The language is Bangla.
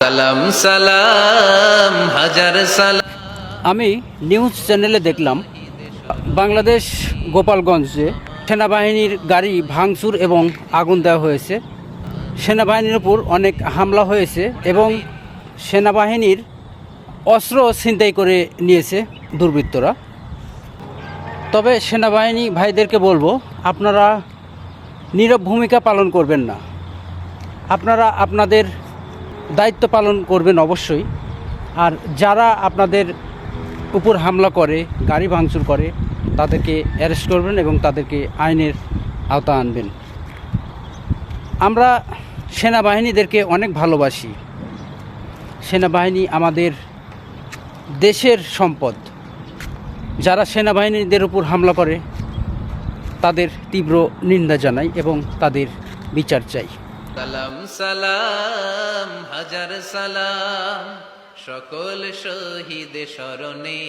সালাম সালাম হাজার সালাম। আমি নিউজ চ্যানেলে দেখলাম বাংলাদেশ গোপালগঞ্জে সেনাবাহিনীর গাড়ি ভাঙচুর এবং আগুন দেওয়া হয়েছে। সেনাবাহিনীর উপর অনেক হামলা হয়েছে এবং সেনাবাহিনীর অস্ত্র ছিনতাই করে নিয়েছে দুর্বৃত্তরা। তবে সেনাবাহিনী ভাইদেরকে বলবো, আপনারা নীরব ভূমিকা পালন করবেন না, আপনারা আপনাদের দায়িত্ব পালন করবেন অবশ্যই। আর যারা আপনাদের উপর হামলা করে, গাড়ি ভাঙচুর করে, তাদেরকে অ্যারেস্ট করবেন এবং তাদেরকে আইনের আওতা আনবেন। আমরা সেনাবাহিনীদেরকে অনেক ভালোবাসি। সেনাবাহিনী আমাদের দেশের সম্পদ। যারা সেনাবাহিনীদের উপর হামলা করে তাদের তীব্র নিন্দা জানাই এবং তাদের বিচার চাই। সালাম সালাম হাজার সালাম সকল শহীদ স্মরণে।